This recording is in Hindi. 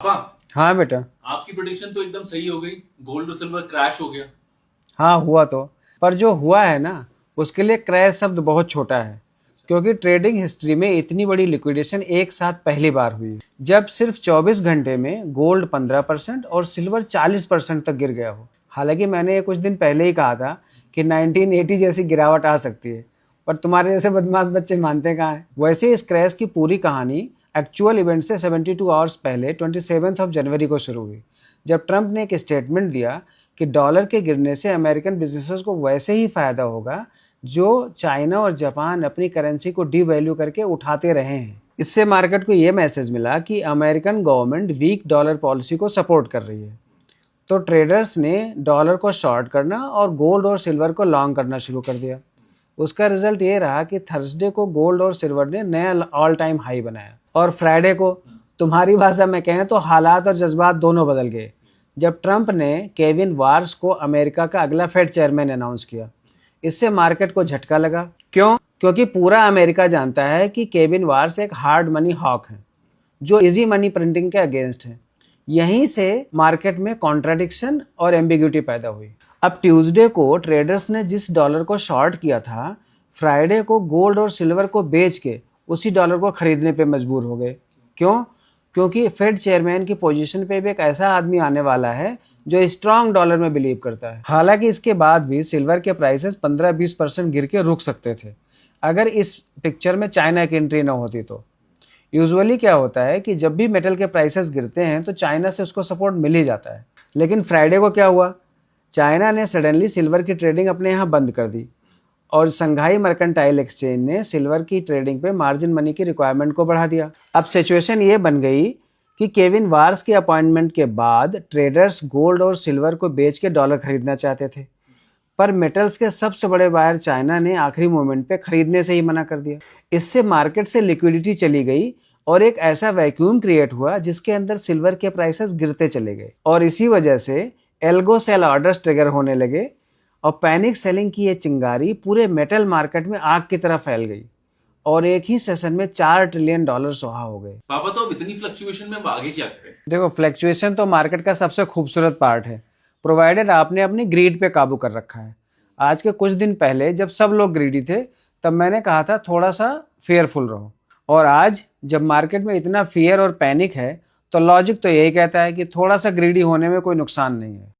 पापा, हाँ बेटा। आपकी प्रेडिक्शन तो एकदम सही हो गई। गोल्ड और सिल्वर क्रैश हो गया। हाँ हुआ तो, पर जो हुआ है ना, उसके लिए क्रैश शब्द बहुत छोटा है, क्योंकि ट्रेडिंग हिस्ट्री में इतनी बड़ी लिक्विडेशन एक साथ पहली बार हुई, जब सिर्फ 24 घंटे में गोल्ड 15% और सिल्वर 40% तक गिर गया हो। हालांकि मैंने ये कुछ दिन पहले ही कहा था कि 1980 जैसी गिरावट आ सकती है, पर तुम्हारे जैसे बदमाश बच्चे मानते कहाँ हैं। वैसे इस क्रैश की पूरी कहानी एक्चुअल इवेंट से 72 आवर्स पहले 27 जनवरी को शुरू हुई, जब ट्रंप ने एक स्टेटमेंट दिया कि डॉलर के गिरने से अमेरिकन बिजनेसेस को वैसे ही फायदा होगा जो चाइना और जापान अपनी करेंसी को डीवैल्यू करके उठाते रहे हैं। इससे मार्केट को ये मैसेज मिला कि American government weak dollar policy को सपोर्ट कर रही है। तो ट्रेडर्स ने डॉलर को शॉर्ट करना और गोल्ड और सिल्वर को लॉन्ग करना शुरू कर दिया। उसका रिजल्ट ये रहा कि थर्सडे को गोल्ड और सिल्वर ने नया ऑल टाइम हाई बनाया, और फ्राइडे को, तुम्हारी भाषा में कहें तो, हालात और जज्बात दोनों बदल गए जब ट्रंप ने केविन वार्स को अमेरिका का अगला फेड चेयरमैन अनाउंस किया। इससे मार्केट को झटका लगा। क्यों? क्योंकि पूरा अमेरिका जानता है कि केविन वार्स एक हार्ड मनी हॉक है जो इजी मनी प्रिंटिंग के अगेंस्ट है। यहीं से मार्केट में कॉन्ट्राडिक्शन और एम्बिग्यूटी पैदा हुई। अब ट्यूसडे को ट्रेडर्स ने जिस डॉलर को शॉर्ट किया था, फ्राइडे को गोल्ड और सिल्वर को बेच के उसी डॉलर को खरीदने पे मजबूर हो गए। क्यों? क्योंकि फेड चेयरमैन की पोजीशन पे भी एक ऐसा आदमी आने वाला है जो स्ट्रांग डॉलर में बिलीव करता है। हालांकि इसके बाद भी सिल्वर के प्राइसेस 15-20% गिर के रुक सकते थे अगर इस पिक्चर में चाइना की एंट्री न होती तो। यूजुअली क्या होता है कि जब भी मेटल के प्राइसेस गिरते हैं तो चाइना से उसको सपोर्ट मिल ही जाता है। लेकिन फ्राइडे को क्या हुआ? चाइना ने सडनली सिल्वर की ट्रेडिंग अपने यहाँ बंद कर दी, और संघाई मर्केंटाइल एक्सचेंज ने सिल्वर की ट्रेडिंग पे मार्जिन मनी की रिक्वायरमेंट को बढ़ा दिया। अब सिचुएशन ये बन गई कि केविन वार्स के अपॉइंटमेंट के बाद ट्रेडर्स गोल्ड और सिल्वर को बेच के डॉलर खरीदना चाहते थे, पर मेटल्स के सबसे बड़े बायर चाइना ने आखिरी मोमेंट पे खरीदने से ही मना कर दिया। इससे मार्केट से लिक्विडिटी चली गई और एक ऐसा वैक्यूम क्रिएट हुआ जिसके अंदर सिल्वर के प्राइसेस गिरते चले गए, और इसी वजह से एल्गो सेल ऑर्डर्स ट्रिगर होने लगे और पैनिक सेलिंग की ये चिंगारी पूरे मेटल मार्केट में आग की तरह फैल गई और एक ही सेशन में $4 ट्रिलियन सोहा हो गए। पापा, तो अब इतनी फ्लक्चुएशन में हम आगे क्या करें? देखो, फ्लक्चुएशन तो मार्केट का सबसे खूबसूरत पार्ट है, प्रोवाइडेड आपने अपनी ग्रीड पे काबू कर रखा है। आज के कुछ दिन पहले जब सब लोग ग्रीडी थे, तब मैंने कहा था थोड़ा सा फेयरफुल रहो, और आज जब मार्केट में इतना फियर और पैनिक है तो लॉजिक तो यही कहता है कि थोड़ा सा ग्रीडी होने में कोई नुकसान नहीं है।